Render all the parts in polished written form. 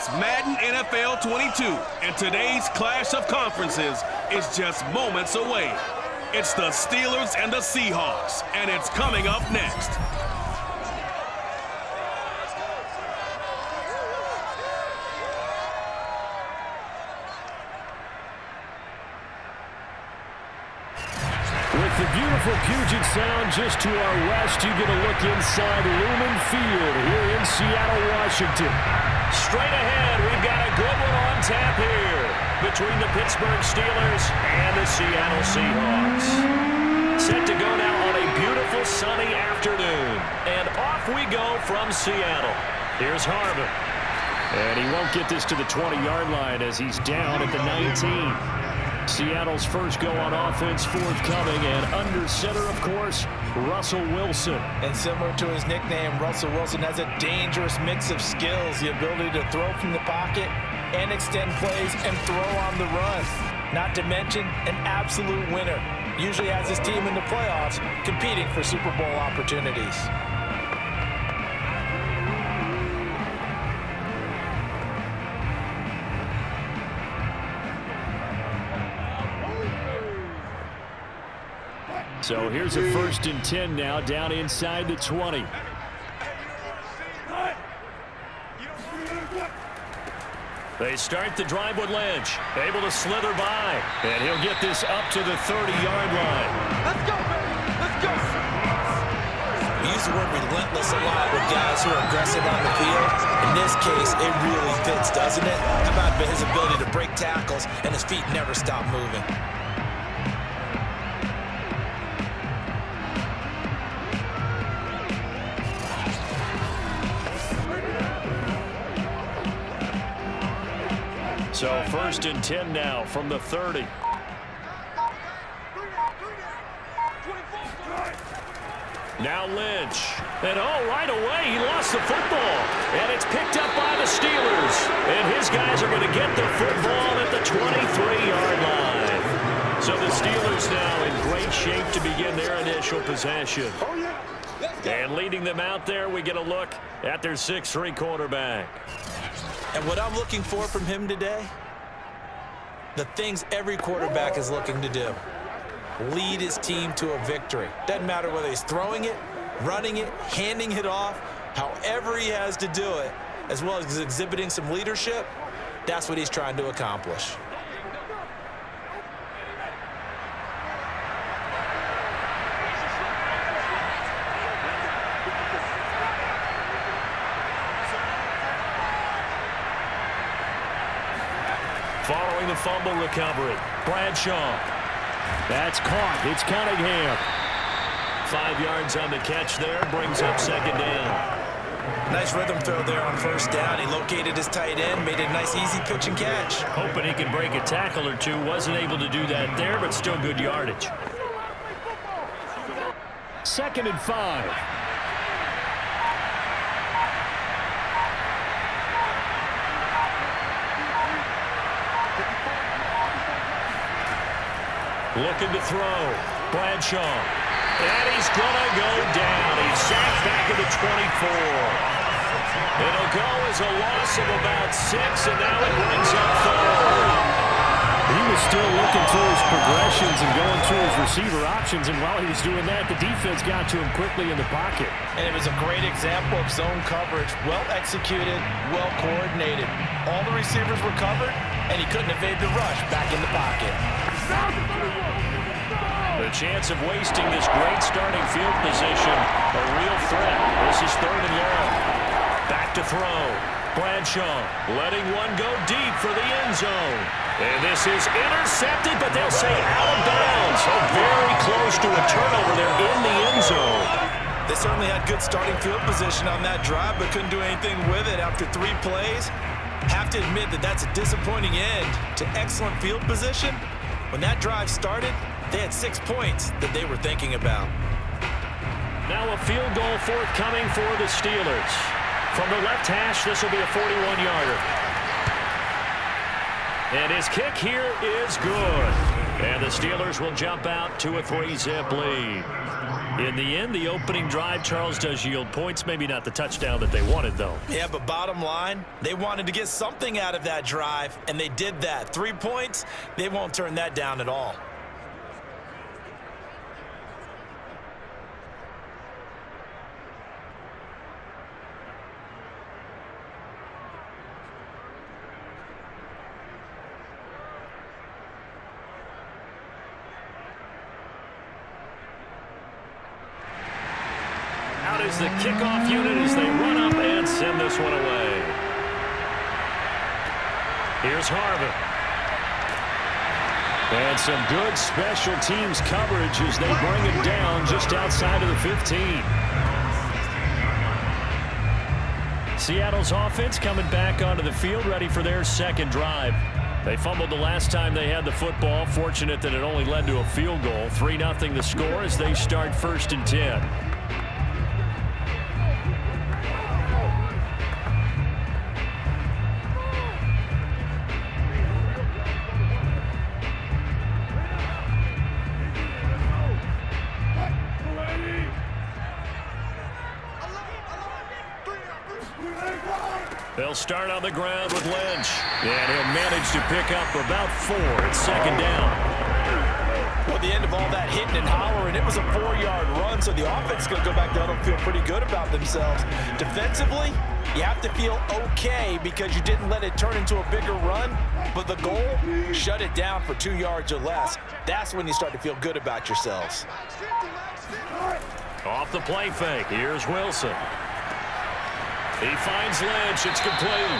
It's Madden NFL 22, and today's clash of conferences is just moments away. It's the Steelers and the Seahawks, and it's coming up next. With the beautiful Puget Sound just to our west, you get a look inside Lumen Field here in Seattle, Washington. Straight ahead, we've got a good one on tap here between the Pittsburgh Steelers and the Seattle Seahawks. Set to go now on a beautiful sunny afternoon. And off we go from Seattle. Here's Harvin. And he won't get this to the 20-yard line as he's down at the 19. Seattle's first go on offense forthcoming, and under center, of course, Russell Wilson. And similar to his nickname, Russell Wilson has a dangerous mix of skills, the ability to throw from the pocket and extend plays and throw on the run. Not to mention an absolute winner. Usually has his team in the playoffs competing for Super Bowl opportunities. So here's a 1st and 10 now, down inside the 20. They start the drive with Lynch, able to slither by, and he'll get this up to the 30-yard line. Let's go, baby! Let's go! We use the word relentless a lot with guys who are aggressive on the field. In this case, it really fits, doesn't it? How about his ability to break tackles and his feet never stop moving? So 1st and 10 now from the 30. Now Lynch. And right away he lost the football. And it's picked up by the Steelers. And his guys are going to get the football at the 23-yard line. So the Steelers now in great shape to begin their initial possession. And leading them out there, we get a look at their 6'3" quarterback. And what I'm looking for from him today, the things every quarterback is looking to do. Lead his team to a victory. Doesn't matter whether he's throwing it, running it, handing it off, however he has to do it, as well as exhibiting some leadership, that's what he's trying to accomplish. Following the fumble recovery, Bradshaw. That's caught. It's Cunningham. 5 yards on the catch there, brings up 2nd down. Nice rhythm throw there on 1st down. He located his tight end, made it a nice easy pitch and catch. Hoping he could break a tackle or two. Wasn't able to do that there, but still good yardage. 2nd and 5. Looking to throw. Bradshaw. And he's going to go down. He's sacked back at the 24. It'll go as a loss of about 6, and now it brings up 3rd. He was still looking through his progressions and going through his receiver options, and while he was doing that, the defense got to him quickly in the pocket. And it was a great example of zone coverage. Well executed, well coordinated. All the receivers were covered, and he couldn't evade the rush back in the pocket. The chance of wasting this great starting field position, a real threat. This is 3rd and long. Back to throw. Bradshaw letting one go deep for the end zone. And this is intercepted, but they'll say out of bounds. So very close to a turnover there in the end zone. They certainly had good starting field position on that drive, but couldn't do anything with it after 3 plays. Have to admit that that's a disappointing end to excellent field position. When that drive started, they had 6 points that they were thinking about. Now a field goal forthcoming for the Steelers. From the left hash, this will be a 41-yarder. And his kick here is good. And the Steelers will jump out to a 3-zip lead. In the end, the opening drive, Charles, does yield points. Maybe not the touchdown that they wanted, though. Yeah, but bottom line, they wanted to get something out of that drive, and they did that. 3 points, they won't turn that down at all. Out is the kickoff unit as they run up and send this one away. Here's Harvin. And some good special teams coverage as they bring it down just outside of the 15. Seattle's offense coming back onto the field, ready for their second drive. They fumbled the last time they had the football. Fortunate that it only led to a field goal. 3-0 the score as they start 1st and 10. They'll start on the ground with Lynch. And he'll manage to pick up about 4. It's 2nd down. Well, the end of all that hitting and hollering, it was a 4-yard run, so the offense is going to go back there and feel pretty good about themselves. Defensively, you have to feel okay because you didn't let it turn into a bigger run, but the goal, shut it down for 2 yards or less. That's when you start to feel good about yourselves. Off the play fake, here's Wilson. He finds Lynch. It's complete.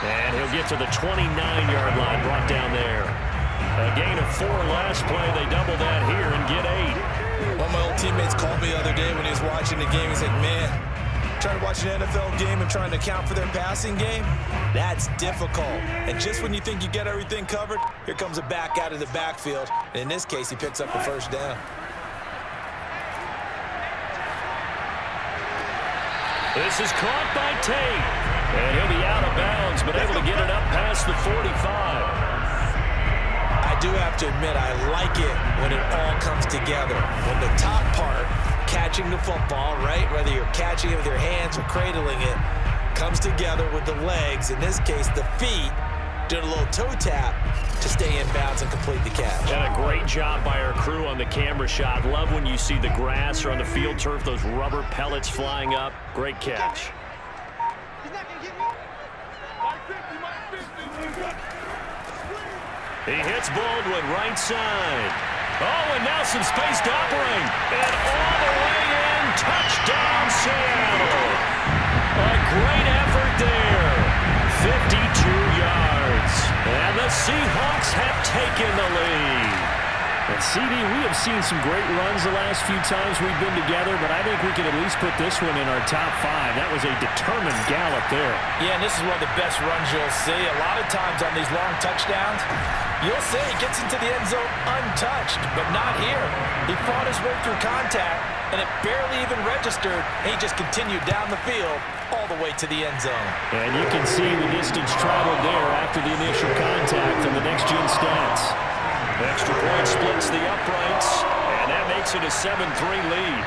And he'll get to the 29-yard line, brought down there. A gain of 4 last play. They double that here and get 8. One of my old teammates called me the other day when he was watching the game. He said, man, trying to watch an NFL game and trying to account for their passing game, that's difficult. And just when you think you get everything covered, here comes a back out of the backfield. And in this case, he picks up a 1st down. This is caught by Tate. And he'll be out of bounds, but able to get it up past the 45. I do have to admit, I like it when it all comes together. When the top part, catching the football, right, whether you're catching it with your hands or cradling it, comes together with the legs, in this case the feet, doing a little toe tap to stay in bounds and complete the catch. And a great job by our crew on the camera shot. Love when you see the grass or on the field turf, those rubber pellets flying up. Great catch. He hits Baldwin right side. Oh, and now some space to operate. And all the way in, touchdown Seattle. A great effort there. 52 yards. And the Seahawks have taken the lead. And CD, we have seen some great runs the last few times we've been together, but I think we can at least put this one in our top 5. That was a determined gallop there. Yeah, and this is one of the best runs you'll see. A lot of times on these long touchdowns, you'll see he gets into the end zone untouched, but not here. He fought his way through contact, and it barely even registered, and he just continued down the field all the way to the end zone. And you can see the distance traveled there after the initial contact on the next-gen stats. Extra point splits the uprights, and that makes it a 7-3 lead.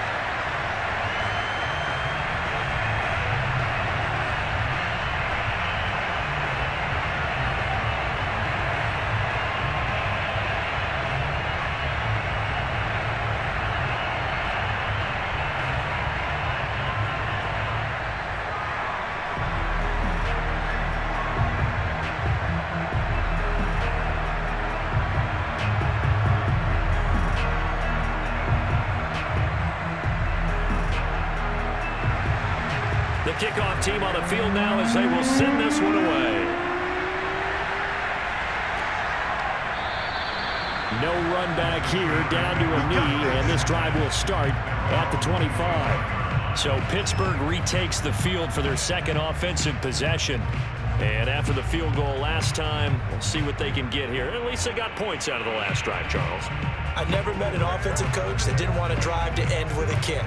The kickoff team on the field now as they will send this one away. No run back here, down to a knee, and this drive will start at the 25. So Pittsburgh retakes the field for their second offensive possession. And after the field goal last time, we'll see what they can get here. At least they got points out of the last drive, Charles. I never met an offensive coach that didn't want to drive to end with a kick.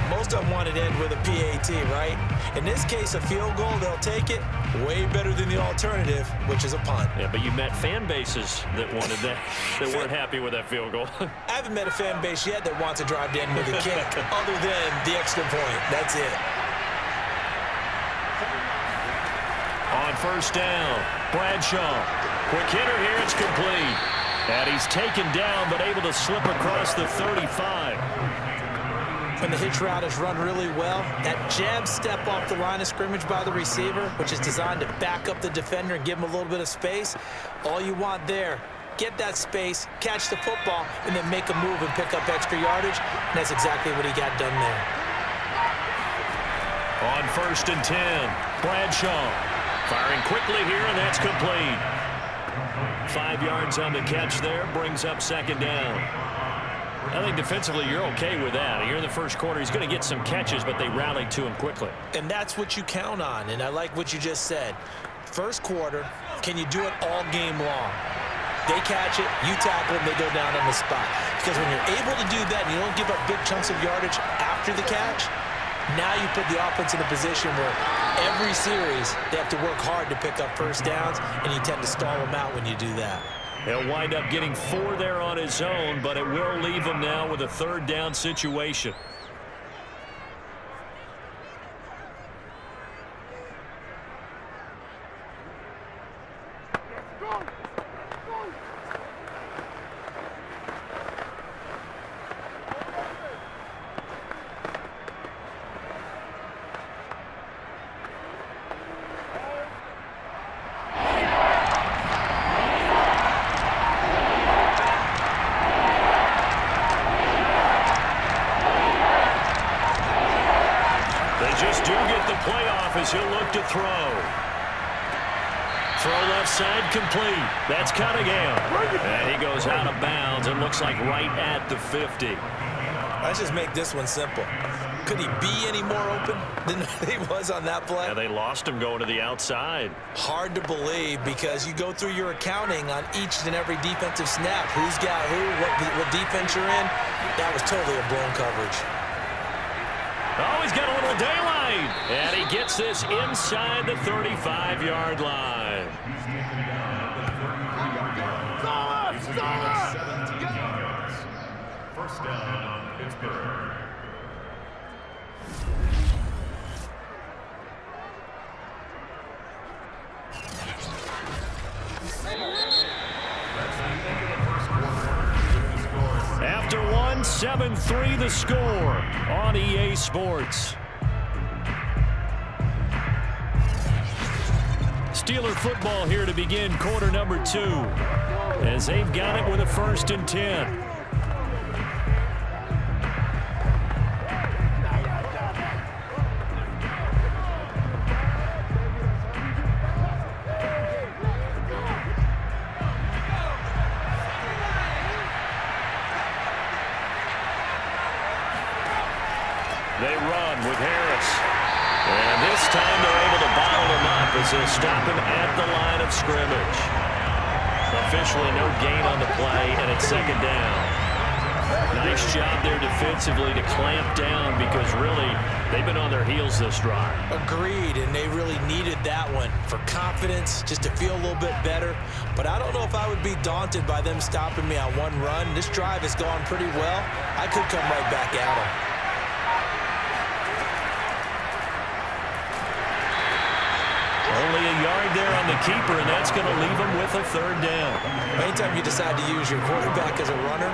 Most of them want it end with a PAT, right? In this case, a field goal, they'll take it. Way better than the alternative, which is a punt. Yeah, but you met fan bases that wanted that, that weren't happy with that field goal. I haven't met a fan base yet that wants to drive to end with a kick, other than the extra point. That's it. On first down, Bradshaw. Quick hitter here, it's complete. And he's taken down, but able to slip across the 35. When the hitch route is run really well, that jab step off the line of scrimmage by the receiver, which is designed to back up the defender and give him a little bit of space, all you want there, get that space, catch the football, and then make a move and pick up extra yardage, and that's exactly what he got done there. On first and 10, Bradshaw firing quickly here, and that's complete. 5 yards on the catch there, brings up second down. I think defensively you're okay with that. Here in the first quarter, he's going to get some catches, but they rallied to him quickly. And that's what you count on, and I like what you just said. First quarter, can you do it all game long? They catch it, you tackle them, they go down on the spot. Because when you're able to do that and you don't give up big chunks of yardage after the catch, now you put the offense in a position where every series they have to work hard to pick up first downs, and you tend to stall them out when you do that. He'll wind up getting 4 there on his own, but it will leave him now with a third down situation. As he'll look to throw. Throw left side complete. That's Cunningham. And he goes out of bounds. It looks like right at the 50. Let's just make this one simple. Could he be any more open than he was on that play? Yeah, they lost him going to the outside. Hard to believe because you go through your accounting on each and every defensive snap. Who's got who, what defense you're in. That was totally a blown coverage. Oh, he's got a little daylight. And he gets this inside the 35-yard line. First down, Pittsburgh. After one, 7-3 the score on EA Sports. Steeler football here to begin quarter number 2 as they've got it with a 1st and 10. They run with Harris. And this time they're able to bottle him up as they'll stop him at the line of scrimmage. Officially no gain on the play, and it's second down. Nice job there defensively to clamp down because really they've been on their heels this drive. Agreed, and they really needed that one for confidence, just to feel a little bit better. But I don't know if I would be daunted by them stopping me on one run. This drive has gone pretty well. I could come right back at them. Only a yard there on the keeper, and that's going to leave him with a third down. Anytime you decide to use your quarterback as a runner,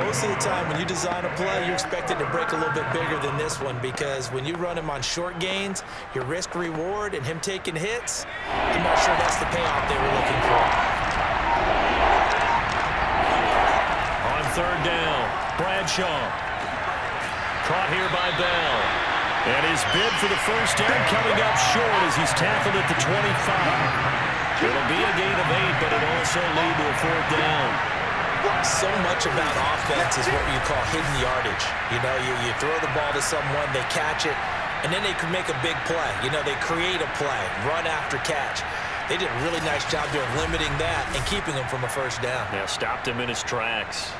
most of the time when you design a play, you're expected to break a little bit bigger than this one because when you run him on short gains, your risk-reward and him taking hits, I'm not sure that's the payoff they were looking for. On third down, Bradshaw. Caught here by Bell. And his bid for the first down coming up short as he's tackled at the 25. It'll be a gain of 8, but it'll also lead to a fourth down. So much about offense is what you call hidden yardage. You know, you throw the ball to someone, they catch it, and then they can make a big play. You know, they create a play, run after catch. They did a really nice job there of limiting that and keeping him from a first down. Yeah, stopped him in his tracks.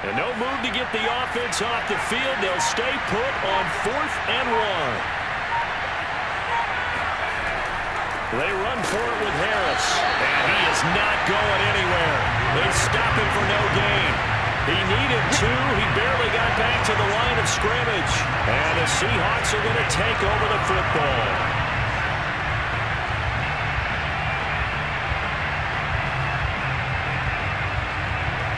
And no move to get the offense off the field. They'll stay put on 4th and 1. They run for it with Harris. And he is not going anywhere. They stop him for no gain. He needed 2. He barely got back to the line of scrimmage. And the Seahawks are going to take over the football.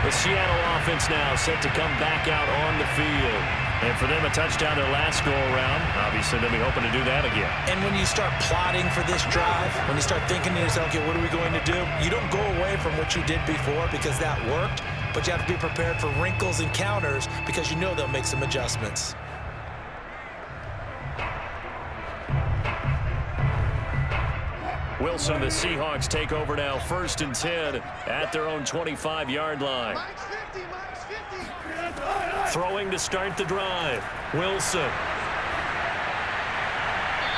The Seattle offense now set to come back out on the field. And for them, a touchdown their last go-around. Obviously, they'll be hoping to do that again. And when you start plotting for this drive, when you start thinking to yourself, okay, what are we going to do? You don't go away from what you did before because that worked, but you have to be prepared for wrinkles and counters because you know they'll make some adjustments. Wilson, the Seahawks take over now, 1st and 10 at their own 25-yard line. Throwing to start the drive. Wilson.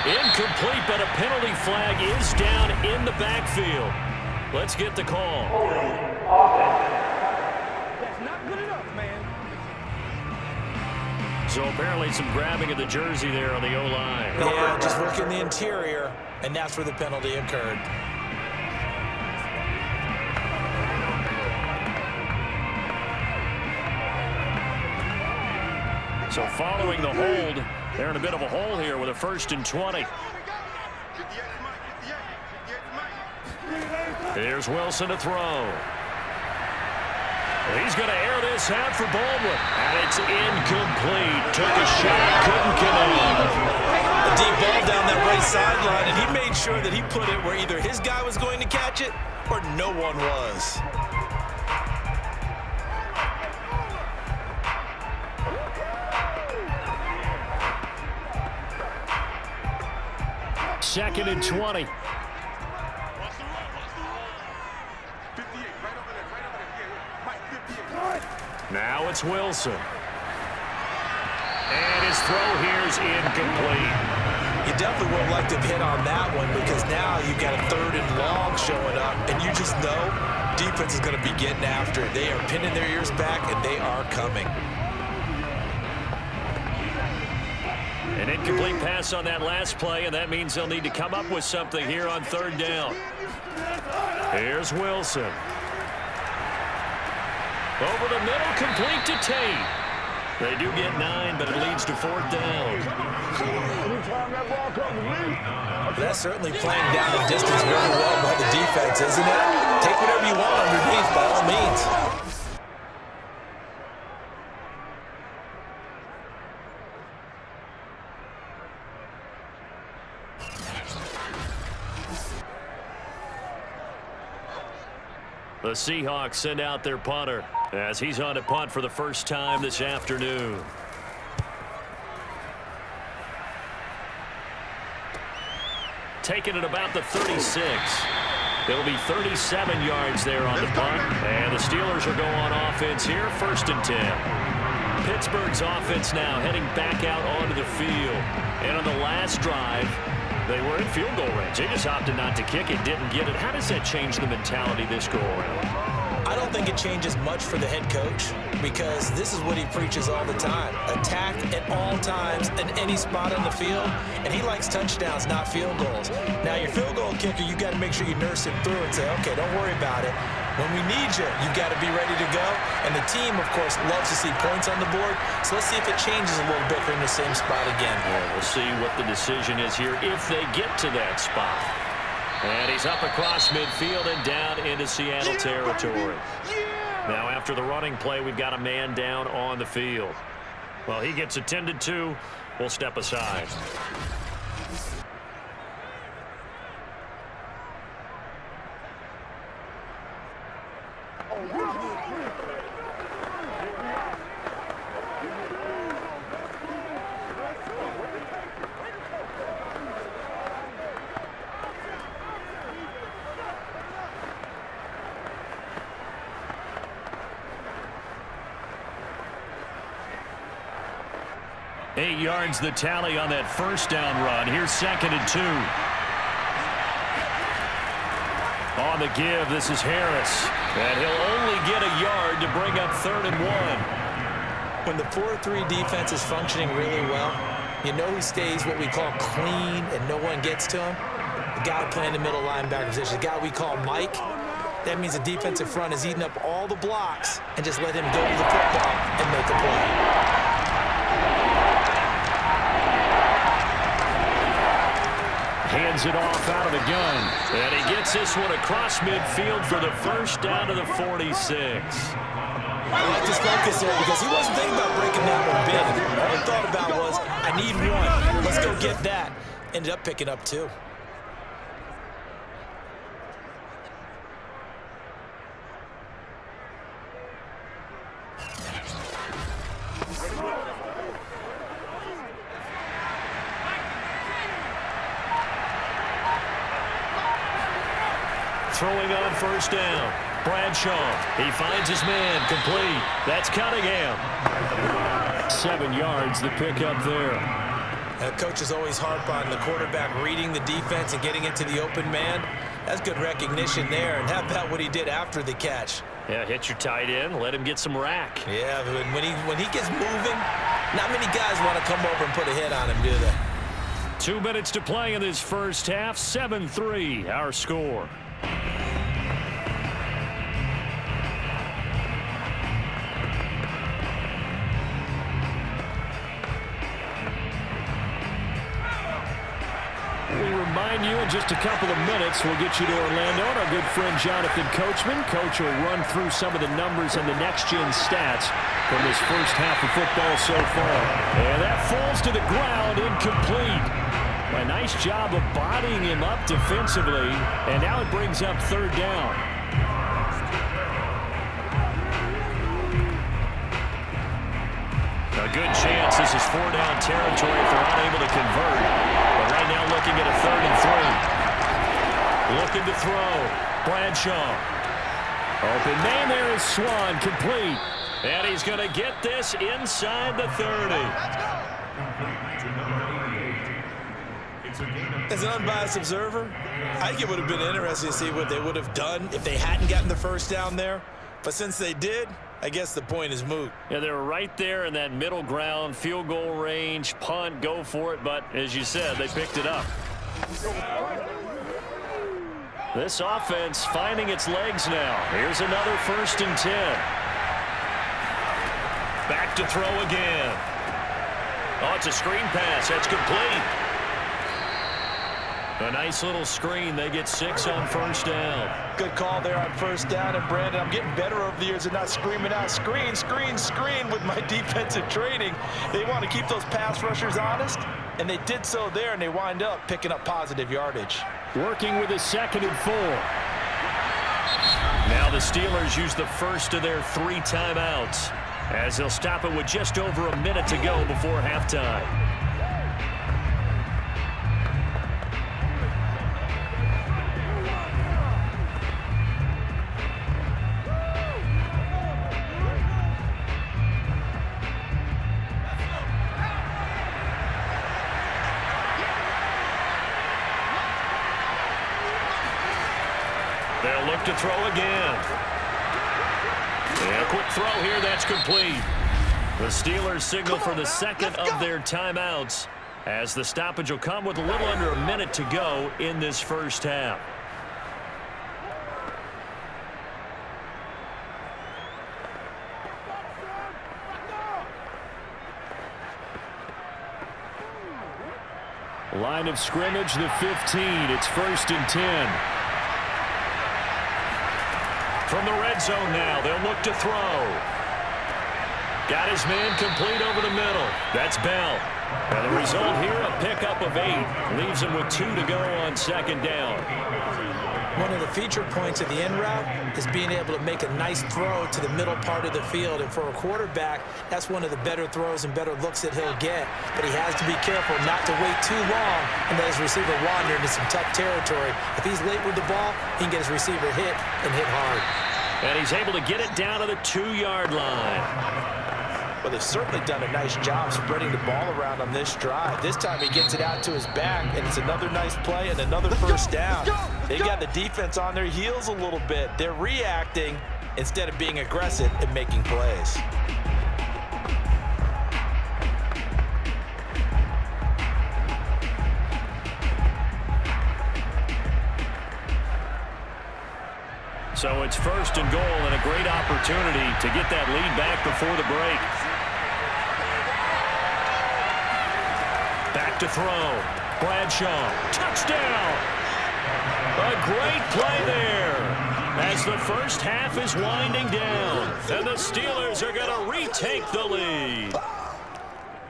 Incomplete, but a penalty flag is down in the backfield. Let's get the call. That's not good enough, man. So apparently some grabbing of the jersey there on the O-line. Yeah, just working the interior, and that's where the penalty occurred. So following the hold, they're in a bit of a hole here with a 1st and 20. Here's Wilson to throw. He's going to air this out for Baldwin. And it's incomplete. Took a shot, couldn't connect. A deep ball down that right sideline, and he made sure that he put it where either his guy was going to catch it or no one was. Second and 20. Now it's Wilson. And his throw here's incomplete. You definitely would have liked to hit on that one because now you've got a 3rd and long showing up, and you just know defense is going to be getting after it. They are pinning their ears back, and they are coming. An incomplete pass on that last play, and that means they'll need to come up with something here on 3rd down. Here's Wilson. Over the middle, complete to Tate. They do get 9, but it leads to 4th down. That's certainly playing down the distance very well by the defense, isn't it? Take whatever you want underneath, by all means. The Seahawks send out their punter as he's on to punt for the first time this afternoon. Taking it about the 36. It'll be 37 yards there on the punt. And the Steelers will go on offense here, 1st and 10. Pittsburgh's offense now heading back out onto the field. And on the last drive, they were in field goal range. They just opted not to kick it, didn't get it. How does that change the mentality this go-around? I don't think it changes much for the head coach because this is what he preaches all the time. Attack at all times in any spot on the field, and he likes touchdowns, not field goals. Now, your field goal kicker, you got to make sure you nurse him through and say, okay, don't worry about it. When we need you, you've got to be ready to go. And the team, of course, loves to see points on the board. So let's see if it changes a little bit from the same spot again. Well, we'll see what the decision is here if they get to that spot. And he's up across midfield and down into Seattle territory. Now, after the running play, we've got a man down on the field. Well, he gets attended to. We'll step aside. Eight yards the tally on that first down run. Here's 2nd and 2. On the give, this is Harris. And he'll only get a yard to bring up 3rd and 1. When the 4-3 defense is functioning really well, you know who stays what we call clean and no one gets to him? The guy playing the middle linebacker position, the guy we call Mike. That means the defensive front is eating up all the blocks and just let him go to the football and make a play. Hands it off out of the gun. And he gets this one across midfield for the first down to the 46. I like his focus there because he wasn't thinking about breaking that one big. All he thought about was, I need one. Let's go get that. Ended up picking up 2. Throwing on first down. Bradshaw. He finds his man. Complete. That's Cunningham. 7 yards, the pickup there. Coaches always harp on the quarterback reading the defense and getting into the open man. That's good recognition there. And how about what he did after the catch? Yeah, hit your tight end. Let him get some rack. Yeah, but when he gets moving, not many guys want to come over and put a hit on him, do they? 2 minutes to play in this first half. 7-3, our score. Remind you in just a couple of minutes, we'll get you to Orlando and our good friend Jonathan Coachman. Coach will run through some of the numbers and the next-gen stats from this first half of football so far. And that falls to the ground, incomplete. A nice job of bodying him up defensively, and now it brings up 3rd down. A good chance this is 4-down territory if they're unable to convert. But right now looking at a 3rd and 3. Looking to throw. Bradshaw. Open man there is Swann, complete. And he's going to get this inside the 30. As an unbiased observer, I think it would have been interesting to see what they would have done if they hadn't gotten the first down there. But since they did, I guess the point is moot. Yeah, they were right there in that middle ground, field goal range, punt, go for it. But as you said, they picked it up. This offense finding its legs now. Here's another 1st and 10. Back to throw again. Oh, it's a screen pass. That's complete. A nice little screen. They get 6 on first down. Good call there on first down. And, Brandon, I'm getting better over the years at not screaming out, screen, screen, screen with my defensive training. They want to keep those pass rushers honest, and they did so there, and they wind up picking up positive yardage. Working with a 2nd and 4. Now the Steelers use the first of their 3 timeouts as they'll stop it with just over a minute to go before halftime. They'll look to throw again. And a quick throw here, that's complete. The Steelers signal for the 2nd of their timeouts as the stoppage will come with a little under a minute to go in this first half. Line of scrimmage, the 15. It's 1st and 10. From the red zone now, they'll look to throw. Got his man complete over the middle. That's Bell. And the result here, a pickup of 8. Leaves him with 2 to go on 2nd down. One of the feature points of the in route is being able to make a nice throw to the middle part of the field. And for a quarterback, that's one of the better throws and better looks that he'll get. But he has to be careful not to wait too long and let his receiver wander into some tough territory. If he's late with the ball, he can get his receiver hit and hit hard. And he's able to get it down to the 2-yard line. Well, they've certainly done a nice job spreading the ball around on this drive. This time he gets it out to his back, and it's another nice play and another first down. They've got the defense on their heels a little bit. They're reacting instead of being aggressive and making plays. So it's first and goal and a great opportunity to get that lead back before the break. Back to throw. Bradshaw. Touchdown. A great play there as the first half is winding down. And the Steelers are going to retake the lead.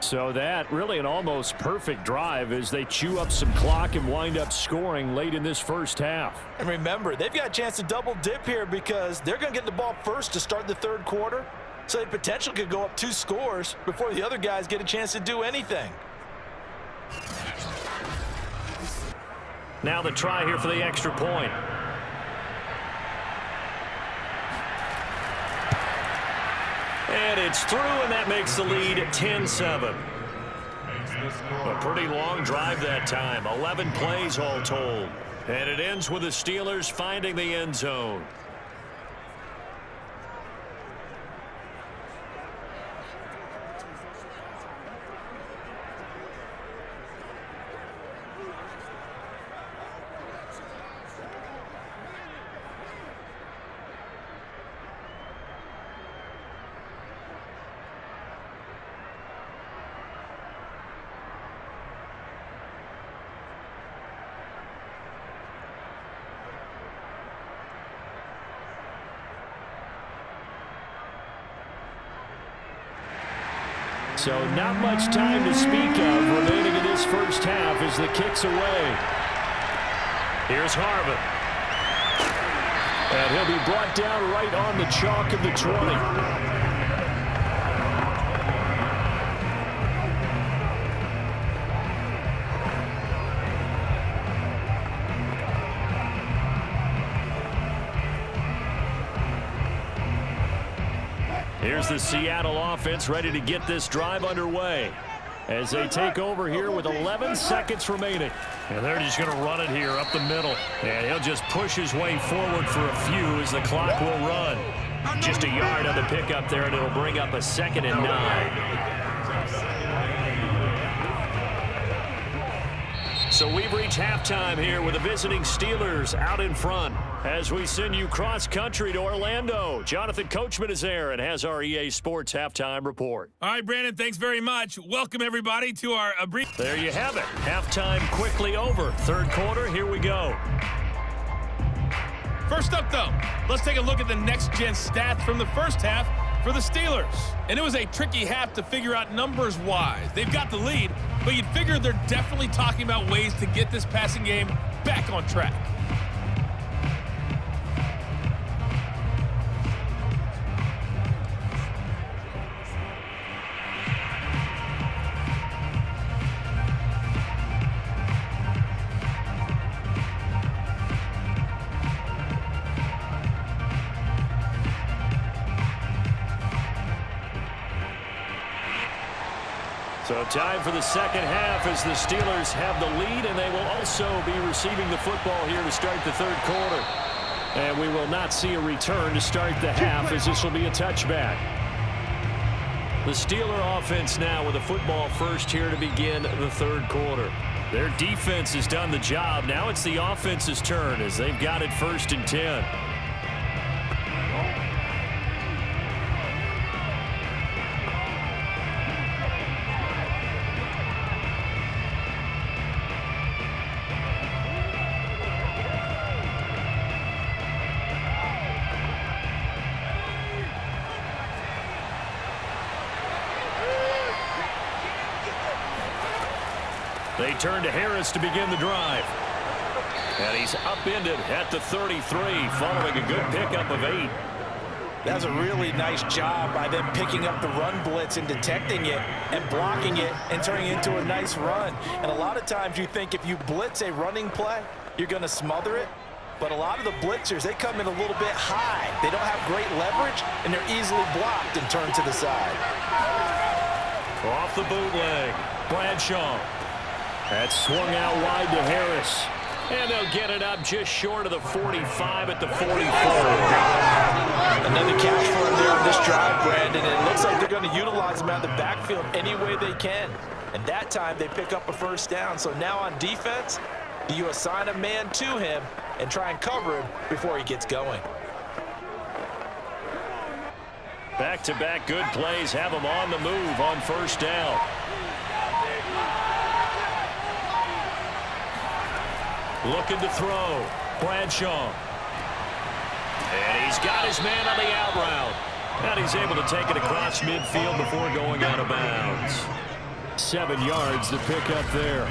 So that really an almost perfect drive as they chew up some clock and wind up scoring late in this first half. And remember, they've got a chance to double dip here because they're going to get the ball first to start the third quarter. So they potentially could go up 2 scores before the other guys get a chance to do anything. Now the try here for the extra point. And it's through, and that makes the lead 10-7. A pretty long drive that time. 11 plays all told. And it ends with the Steelers finding the end zone. So not much time to speak of remaining in this first half as the kick's away. Here's Harvin. And he'll be brought down right on the chalk of the 20. Here's the Seattle offense ready to get this drive underway as they take over here with 11 seconds remaining. And they're just going to run it here up the middle. And he'll just push his way forward for a few as the clock will run. Just a yard on the pickup there, and it'll bring up a 2nd and 9. So we've reached halftime here with the visiting Steelers out in front. As we send you cross-country to Orlando, Jonathan Coachman is there and has our EA Sports halftime report. All right, Brandon, thanks very much. Welcome, everybody, to our brief. There you have it. Halftime quickly over. Third quarter, here we go. First up, though, let's take a look at the next-gen stats from the first half for the Steelers. And it was a tricky half to figure out numbers-wise. They've got the lead, but you'd figure they're definitely talking about ways to get this passing game back on track. So time for the second half as the Steelers have the lead, and they will also be receiving the football here to start the third quarter. And we will not see a return to start the half as this will be a touchback. The Steeler offense now with the football first here to begin the third quarter. Their defense has done the job. Now it's the offense's turn as they've got it 1st and 10. They turn to Harris to begin the drive. And he's upended at the 33 following a good pickup of 8. That's a really nice job by them picking up the run blitz and detecting it and blocking it and turning it into a nice run. And a lot of times you think if you blitz a running play, you're going to smother it. But a lot of the blitzers, they come in a little bit high. They don't have great leverage, and they're easily blocked and turned to the side. Off the bootleg. Bradshaw. That's swung out wide to Harris. And they'll get it up just short of the 45 at the 44. Another catch for him there on this drive, Brandon. And it looks like they're going to utilize him out of the backfield any way they can. And that time they pick up a first down. So now on defense, do you assign a man to him and try and cover him before he gets going? Back-to-back good plays have him on the move on first down. Looking to throw. Bradshaw. And he's got his man on the out route. And he's able to take it across midfield before going out of bounds. 7 yards to pick up there.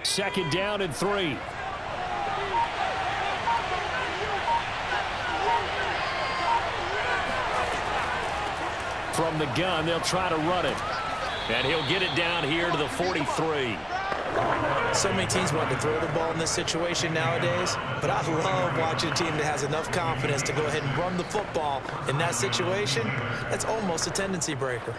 Second down and 3. From the gun, they'll try to run it. And he'll get it down here to the 43. So many teams want to throw the ball in this situation nowadays, but I love watching a team that has enough confidence to go ahead and run the football in that situation. That's almost a tendency breaker.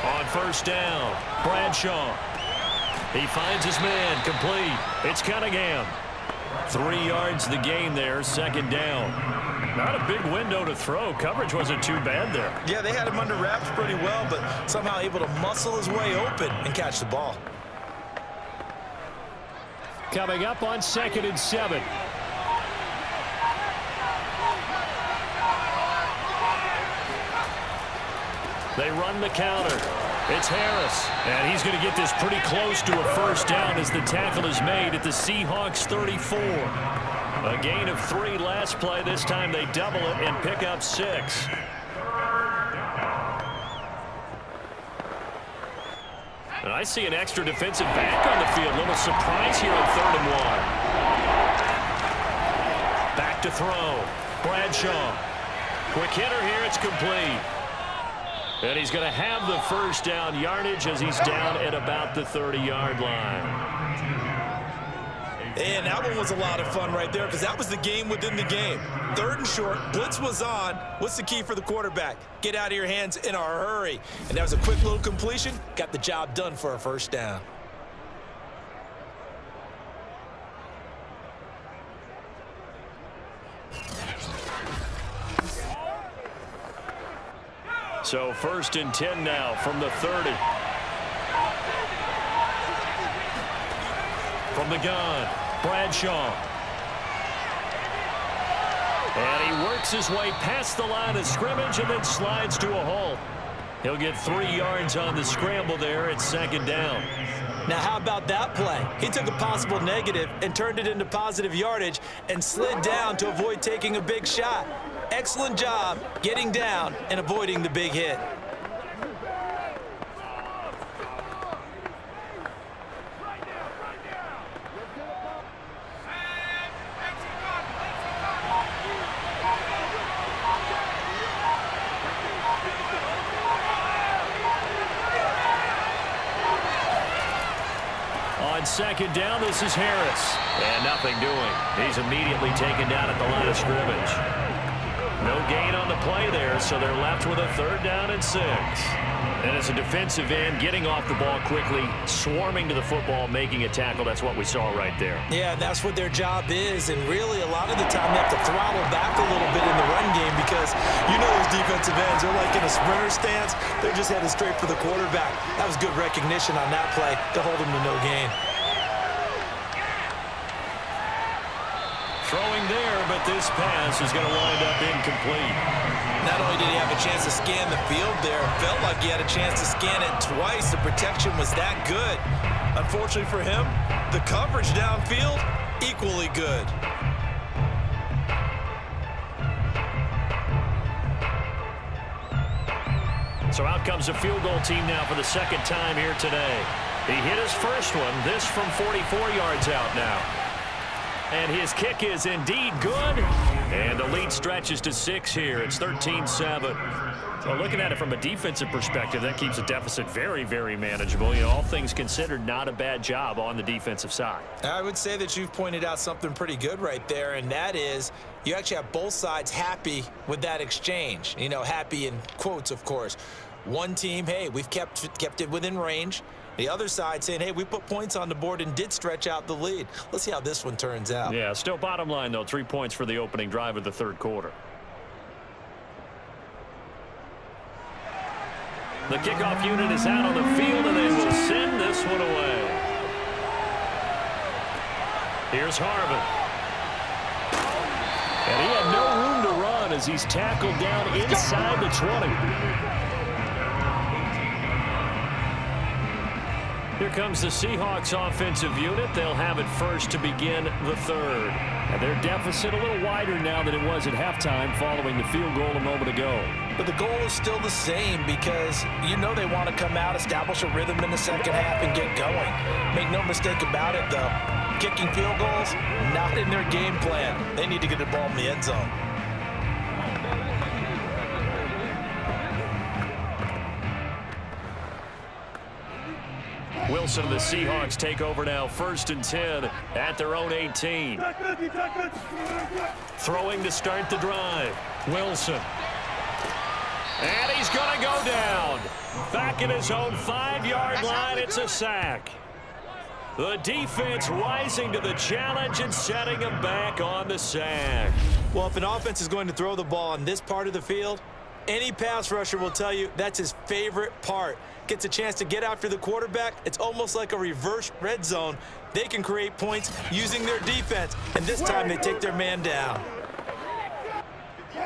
On first down, Bradshaw. He finds his man, complete. It's Cunningham. 3 yards the gain there, second down. Not a big window to throw. Coverage wasn't too bad there. Yeah, they had him under wraps pretty well, but somehow able to muscle his way open and catch the ball. Coming up on 2nd and 7. They run the counter. It's Harris, and he's going to get this pretty close to a first down as the tackle is made at the Seahawks 34. A gain of 3 last play. This time they double it and pick up 6. And I see an extra defensive back on the field. A little surprise here on 3rd and 1. Back to throw. Bradshaw. Quick hitter here. It's complete. And he's going to have the first down yardage as he's down at about the 30-yard line. And that one was a lot of fun right there because that was the game within the game. 3rd and short, blitz was on. What's the key for the quarterback? Get out of your hands in a hurry. And that was a quick little completion. Got the job done for a first down. So 1st and 10 now from the 30. From the gun, Bradshaw. And he works his way past the line of scrimmage and then slides to a halt. He'll get 3 yards on the scramble there at 2nd down. Now, how about that play? He took a possible negative and turned it into positive yardage and slid down to avoid taking a big shot. Excellent job getting down and avoiding the big hit. On 2nd down, this is Harris. And nothing doing. He's immediately taken down at the line of scrimmage. No gain on the play there, so they're left with a 3rd down and 6. And as a defensive end, getting off the ball quickly, swarming to the football, making a tackle. That's what we saw right there. Yeah, that's what their job is. And really, a lot of the time, they have to throttle back a little bit in the run game because you know those defensive ends, they're like in a sprinter stance. They're just headed straight for the quarterback. That was good recognition on that play to hold them to no gain. Throwing there, but this pass is going to wind up incomplete. Not only did he have a chance to scan the field there, it felt like he had a chance to scan it twice. The protection was that good. Unfortunately for him, the coverage downfield, equally good. So out comes a field goal team now for the 2nd time here today. He hit his first one, this from 44 yards out now. And his kick is indeed good. And the lead stretches to 6 here. It's 13-7. Well, looking at it from a defensive perspective, that keeps the deficit very, very manageable. You know, all things considered, not a bad job on the defensive side. I would say that you've pointed out something pretty good right there, and that is you actually have both sides happy with that exchange. You know, happy in quotes, of course. One team, hey, we've kept it within range. The other side saying, hey, we put points on the board and did stretch out the lead. Let's see how this one turns out. Yeah, still bottom line, though, 3 points for the opening drive of the third quarter. The kickoff unit is out on the field, and they will send this one away. Here's Harvin. And he had no room to run as he's tackled down inside the 20. Here comes the Seahawks offensive unit. They'll have it first to begin the third. And their deficit a little wider now than it was at halftime following the field goal a moment ago. But the goal is still the same because you know they want to come out, establish a rhythm in the second half, and get going. Make no mistake about it, though. Kicking field goals, not in their game plan. They need to get the ball in the end zone. Wilson and the Seahawks take over now, 1st and 10 at their own 18. Throwing to start the drive. Wilson. And he's going to go down. Back in his own 5-yard line, it's a sack. The defense rising to the challenge and setting him back on the sack. Well, if an offense is going to throw the ball on this part of the field, any pass rusher will tell you that's his favorite part. Gets a chance to get after the quarterback. It's almost like a reverse red zone. They can create points using their defense, and this time they take their man down.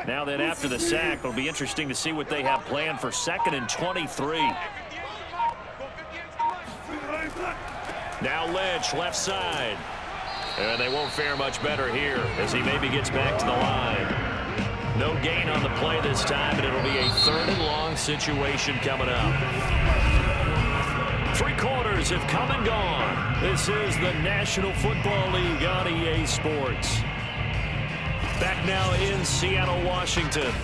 Now then, after the sack, it'll be interesting to see what they have planned for 2nd and 23. Now Lynch, left side. And they won't fare much better here as he maybe gets back to the line. No gain on the play this time, and it'll be a 3rd and long situation coming up. 3 quarters have come and gone. This is the National Football League on EA Sports. Back now in Seattle, Washington.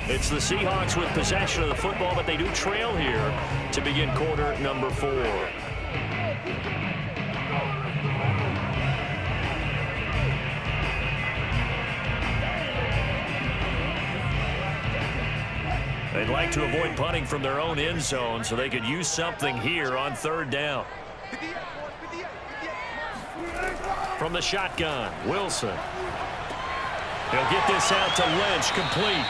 It's the Seahawks with possession of the football, but they do trail here to begin quarter number 4. They'd like to avoid punting from their own end zone so they could use something here on 3rd down. From the shotgun, Wilson. He'll get this out to Lynch, complete.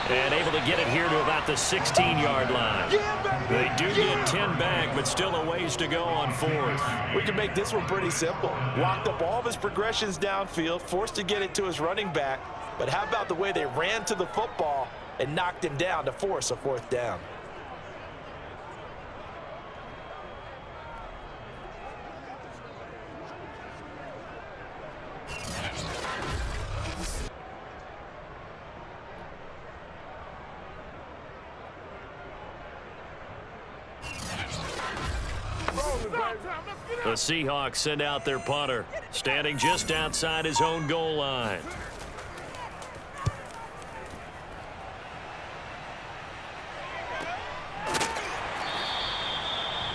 And able to get it here to about the 16-yard line. They do get 10 back, but still a ways to go on 4th. We can make this one pretty simple. Locked up all of his progressions downfield, forced to get it to his running back. But how about the way they ran to the football and knocked him down to force a 4th down? The Seahawks send out their punter, standing just outside his own goal line.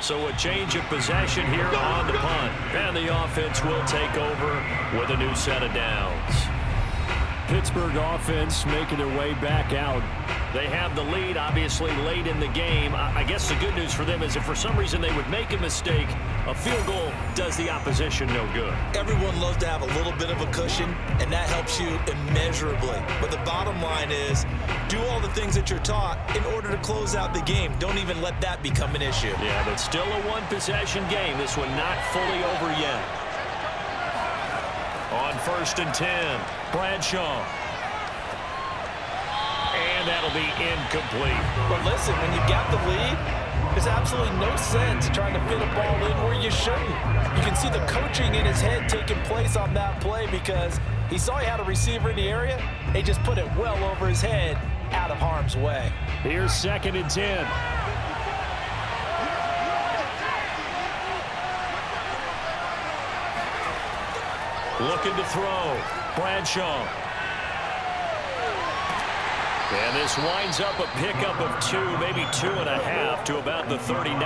So a change of possession here on the punt. And the offense will take over with a new set of downs. Pittsburgh offense making their way back out. They have the lead, obviously, late in the game. I guess the good news for them is if for some reason they would make a mistake, a field goal does the opposition no good. Everyone loves to have a little bit of a cushion, and that helps you immeasurably. But the bottom line is, do all the things that you're taught in order to close out the game. Don't even let that become an issue. Yeah, but still a one-possession game. This one not fully over yet. On 1st and 10, Bradshaw. And that'll be incomplete. But listen, when you've got the lead, there's absolutely no sense trying to fit a ball in where you shouldn't. You can see the coaching in his head taking place on that play because he saw he had a receiver in the area. He just put it well over his head, out of harm's way. Here's 2nd and 10. Looking to throw. Bradshaw. And this winds up a pickup of 2, maybe 2.5 to about the 39.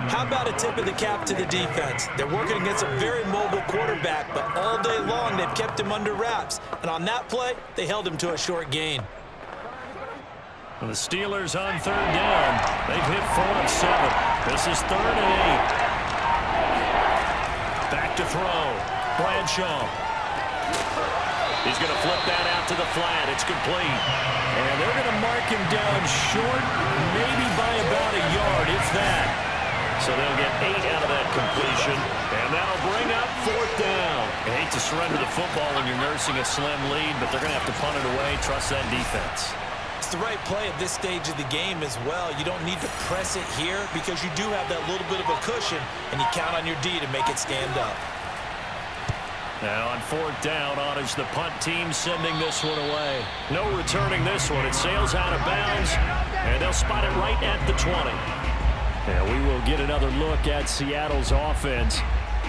How about a tip of the cap to the defense? They're working against a very mobile quarterback, but all day long they've kept him under wraps. And on that play, they held him to a short gain. And the Steelers on 3rd down. They've hit 4 of 7. This is 3rd and 8. Back to throw. Bradshaw. He's going to flip that out to the flat. It's complete. And they're going to mark him down short, maybe by about a yard, if that. So they'll get 8 out of that completion. And that'll bring up 4th down. I hate to surrender the football when you're nursing a slim lead, but they're going to have to punt it away. Trust that defense. It's the right play at this stage of the game as well. You don't need to press it here because you do have that little bit of a cushion, and you count on your D to make it stand up. Now on 4th down, is the punt team sending this one away. No returning this one. It sails out of bounds, and they'll spot it right at the 20. And we will get another look at Seattle's offense.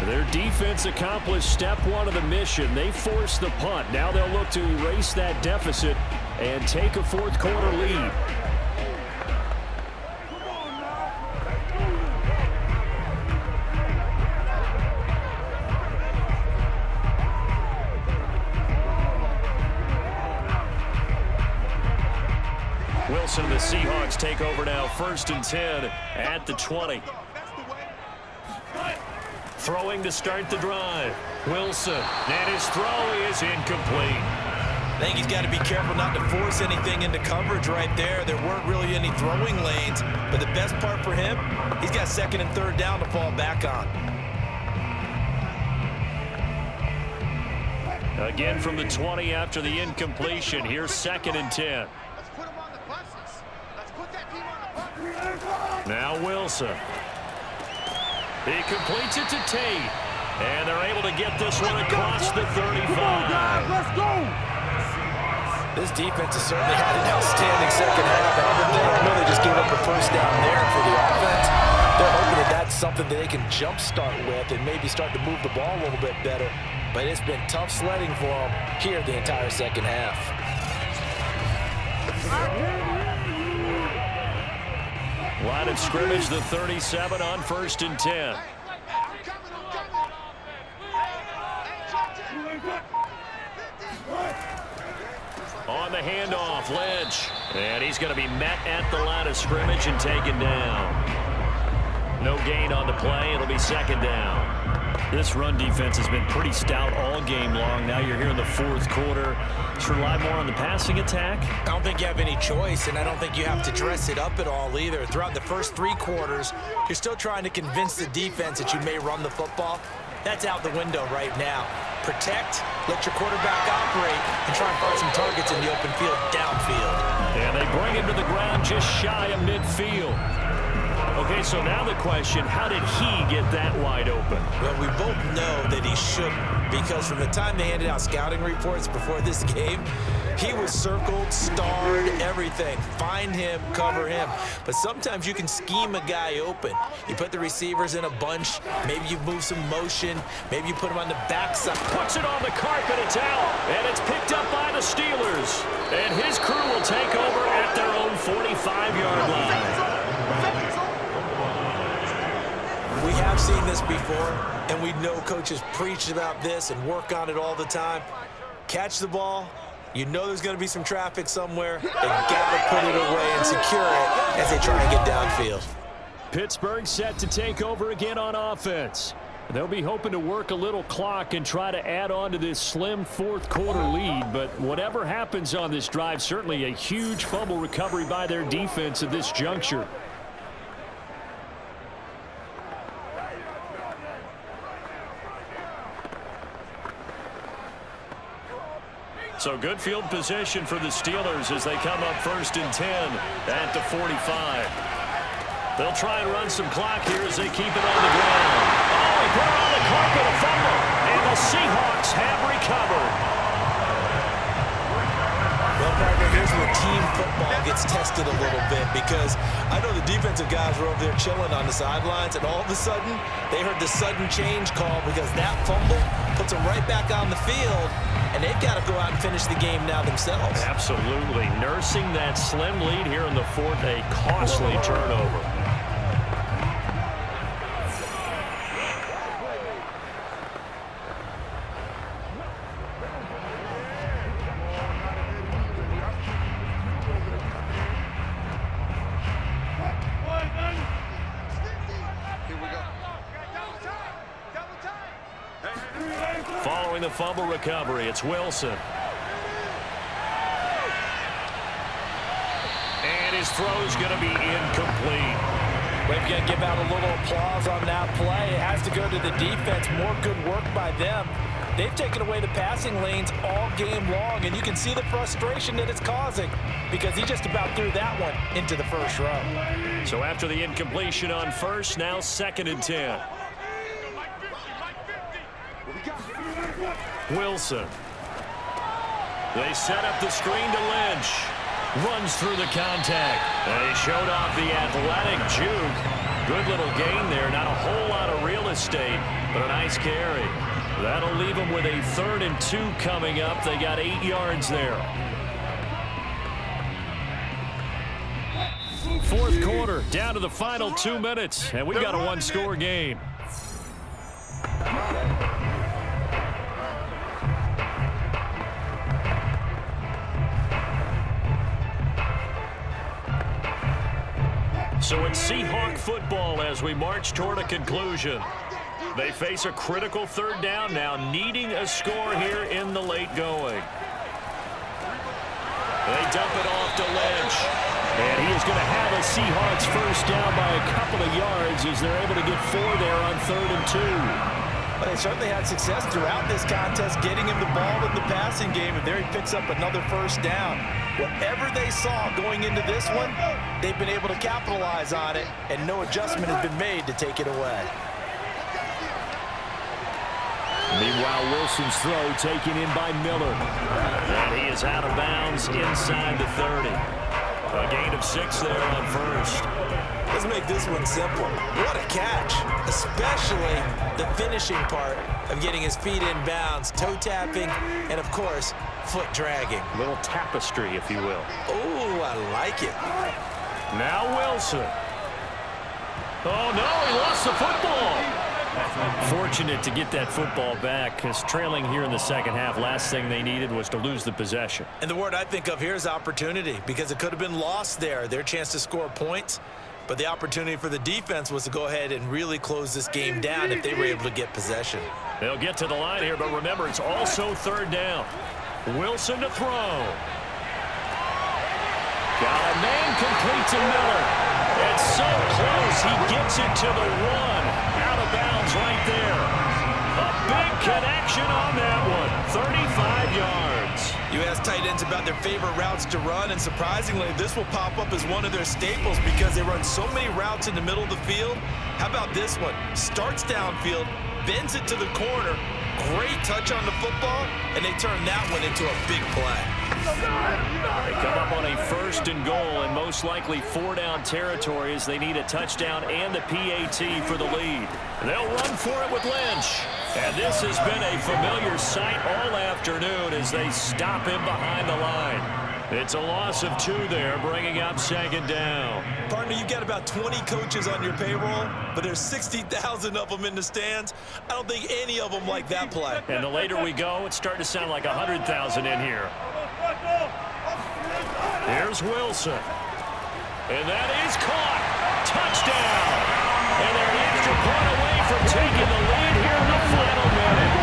Their defense accomplished step 1 of the mission. They forced the punt. Now they'll look to erase that deficit and take a 4th quarter lead. Wilson and the Seahawks take over now, 1st and 10 at the 20. Throwing to start the drive. Wilson, and his throw is incomplete. I think he's got to be careful not to force anything into coverage right there. There weren't really any throwing lanes, but the best part for him, he's got 2nd and 3rd down to fall back on. Again from the 20 after the incompletion. Here's 2nd and 10. Now Wilson. He completes it to Tate. And they're able to get this one across the 35. Let's go! This defense has certainly had an outstanding second half. I know they just gave up a 1st down there for the offense. They're hoping that that's something that they can jumpstart with and maybe start to move the ball a little bit better. But it's been tough sledding for them here the entire second half. Line of scrimmage, the 37 on 1st and 10. On the handoff, Lynch. And he's going to be met at the line of scrimmage and taken down. No gain on the play. It'll be 2nd down. This run defense has been pretty stout all game long. Now you're here in the 4th quarter. Just rely more on the passing attack. I don't think you have any choice, and I don't think you have to dress it up at all either. Throughout the first 3 quarters, you're still trying to convince the defense that you may run the football. That's out the window right now. Protect, let your quarterback operate, and try and find some targets in the open field downfield. And they bring him to the ground just shy of midfield. Okay, so now the question, how did he get that wide open? Well, we both know that he shouldn't, because from the time they handed out scouting reports before this game, he was circled, starred, everything. Find him, cover him. But sometimes you can scheme a guy open. You put the receivers in a bunch. Maybe you move some motion. Maybe you put him on the backside. Puts it on the carpet. It's out. And it's picked up by the Steelers. And his crew will take over at their own 45-yard line. We have seen this before, and we know coaches preach about this and work on it all the time. Catch the ball. You know there's going to be some traffic somewhere. They got to put it away and secure it as they try and get downfield. Pittsburgh set to take over again on offense. They'll be hoping to work a little clock and try to add on to this slim 4th quarter lead. But whatever happens on this drive, certainly a huge fumble recovery by their defense at this juncture. So good field position for the Steelers as they come up 1st and 10 at the 45. They'll try and run some clock here as they keep it on the ground. Oh, he put it on the carpet, a fumble, and the Seahawks have recovered. Well, partner, here's is where team football gets tested a little bit, because I know the defensive guys were over there chilling on the sidelines, and all of a sudden, they heard the sudden change call because that fumble puts them right back on the field, and they've got to go out and finish the game now themselves. Absolutely. Nursing that slim lead here in the fourth, a costly turnover. Following the fumble recovery, it's Wilson. And his throw's going to be incomplete. We've got to give out a little applause on that play. It has to go to the defense. More good work by them. They've taken away the passing lanes all game long, and you can see the frustration that it's causing because he just about threw that one into the first row. So after the incompletion on first, now 2nd and 10. Wilson. They set up the screen to Lynch. Runs through the contact. They showed off the athletic juke. Good little gain there. Not a whole lot of real estate, but a nice carry. That'll leave them with a 3rd and 2 coming up. They got 8 yards there. Fourth quarter, down to the final 2 minutes, and we've got a one-score game. So it's Seahawk football as we march toward a conclusion. They face a critical 3rd down now, needing a score here in the late going. They dump it off to Lynch. And he is going to have a Seahawks first down by a couple of yards as they're able to get 4 there on 3rd and 2. But they certainly had success throughout this contest getting him the ball in the passing game, and there he picks up another first down. Whatever they saw going into this one, they've been able to capitalize on it, and no adjustment has been made to take it away. Meanwhile, Wilson's throw taken in by Miller. And he is out of bounds inside the 30. A gain of 6 there on first. Let's make this one simple. What a catch, especially the finishing part of getting his feet in bounds, toe tapping, and of course, foot dragging. Little tapestry, if you will. Oh, I like it. Now Wilson. Oh, no, he lost the football. Fortunate to get that football back, because trailing here in the second half, last thing they needed was to lose the possession. And the word I think of here is opportunity, because it could have been lost there, their chance to score points. But the opportunity for the defense was to go ahead and really close this game down if they were able to get possession. They'll get to the line here, but remember, it's also 3rd down. Wilson to throw. Got a man complete to Miller. It's so close, he gets it to the 1. Out of bounds right there. A big connection on that one. 35 yards. You ask tight ends about their favorite routes to run, and surprisingly, this will pop up as one of their staples because they run so many routes in the middle of the field. How about this one? Starts downfield, bends it to the corner, great touch on the football, and they turn that one into a big play. They come up on a 1st and goal, and most likely 4-down territory as they need a touchdown and the PAT for the lead. They'll run for it with Lynch. And this has been a familiar sight all afternoon as they stop him behind the line. It's a loss of 2 there, bringing up 2nd down. Partner, you've got about 20 coaches on your payroll, but there's 60,000 of them in the stands. I don't think any of them like that play. And the later we go, it's starting to sound like 100,000 in here. Here's Wilson. And that is caught. Touchdown. And they're an extra point away from taking the lead here in the final minute.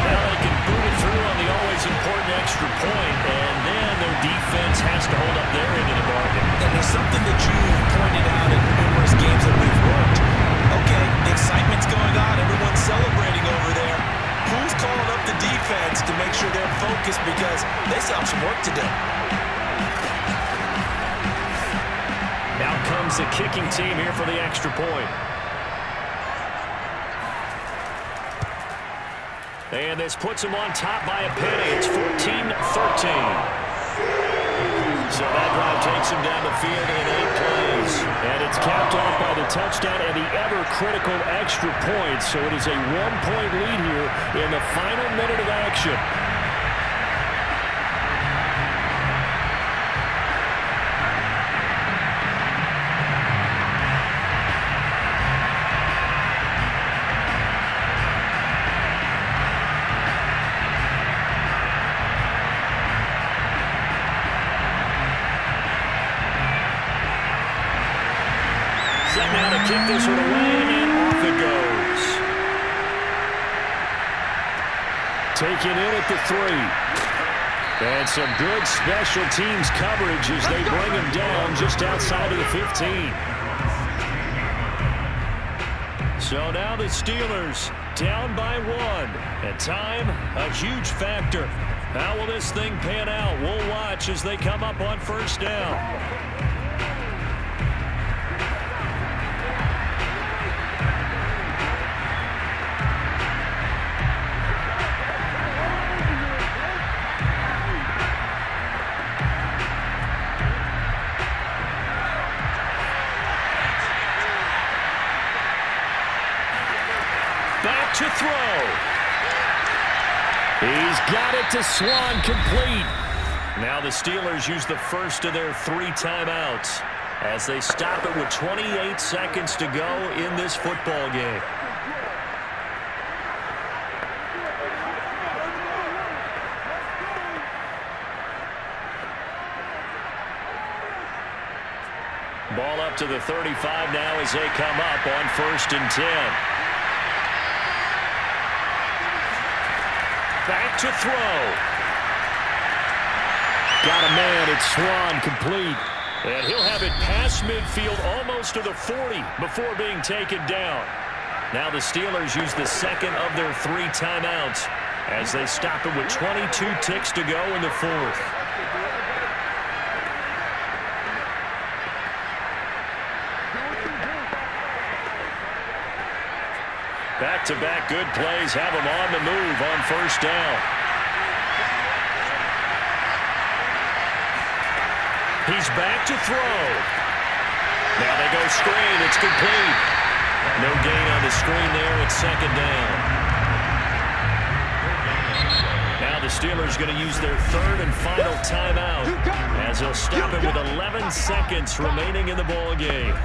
Now they can boot it through on the always important extra point, and then their defense has to hold up their end of the bargain. And there's something that you've pointed out in numerous games that we've worked. Okay, the excitement's going on. Everyone's celebrating over there. Who's calling up the defense to make sure they're focused because they still have some work to do? Now comes the kicking team here for the extra point. And this puts them on top by a penny. It's 14-13. So that drive takes him down the field in 8 plays. And it's capped off by the touchdown and the ever-critical extra points. So it is a 1-point lead here in the final minute of action. Now to kick this one away, and off it goes. Taken in at the 3. And some good special teams coverage as they bring him down just outside of the 15. So now the Steelers down by 1. And time, a huge factor. How will this thing pan out? We'll watch as they come up on first down. Back to throw. He's got it to Swann, complete. Now the Steelers use the first of their 3 timeouts as they stop it with 28 seconds to go in this football game. Ball up to the 35 now as they come up on 1st and 10. Back to throw. Got a man at Swann, complete. And he'll have it past midfield almost to the 40 before being taken down. Now the Steelers use the second of their 3 timeouts as they stop it with 22 ticks to go in the 4th. Back-to-back good plays have him on the move on first down. He's back to throw. Now they go screen. It's complete. No gain on the screen there. It's 2nd down. Now the Steelers going to use their 3rd and final timeout as they'll stop it with 11 seconds remaining in the ball game.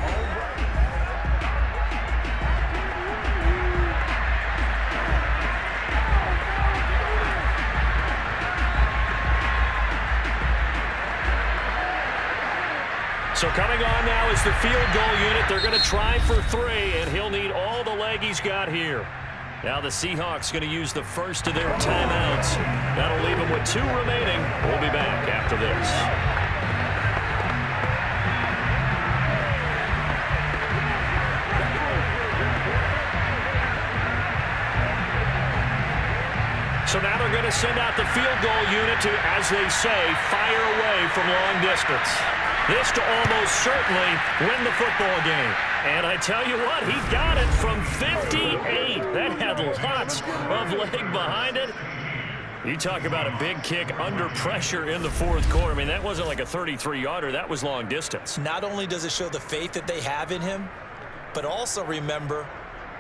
So coming on now is the field goal unit. They're going to try for 3, and he'll need all the leg he's got here. Now the Seahawks going to use the first of their timeouts. That'll leave them with 2 remaining. We'll be back after this. So now they're going to send out the field goal unit to, as they say, fire away from long distance. This to almost certainly win the football game. And I tell you what, he got it from 58. That had lots of leg behind it. You talk about a big kick under pressure in the 4th quarter. I mean, that wasn't like a 33-yarder. That was long distance. Not only does it show the faith that they have in him, but also remember,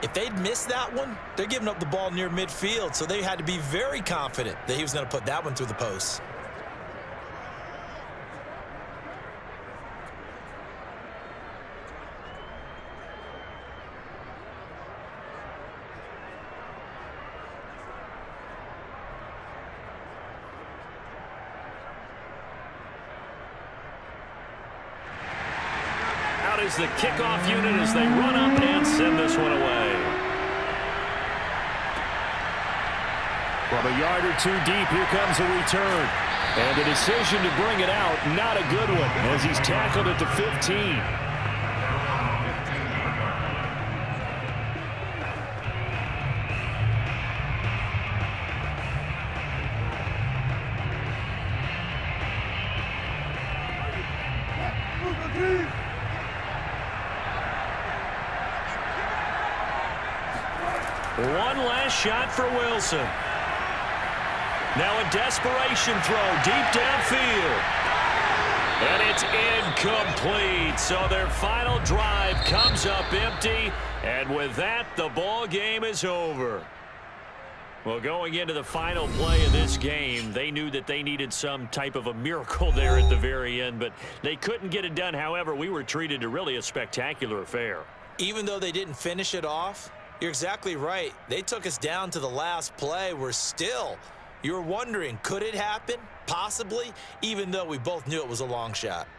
if they'd missed that one, they're giving up the ball near midfield. So they had to be very confident that he was going to put that one through the post. Is the kickoff unit as they run up and send this one away. From a yard or 2 deep, here comes a return. And the decision to bring it out, not a good one, as he's tackled at the 15. One last shot for Wilson. Now a desperation throw deep downfield. And it's incomplete. So their final drive comes up empty. And with that, the ball game is over. Well, going into the final play of this game, they knew that they needed some type of a miracle there at the very end, but they couldn't get it done. However, we were treated to really a spectacular affair. Even though they didn't finish it off, you're exactly right. They took us down to the last play. You're wondering, could it happen? Possibly, even though we both knew it was a long shot.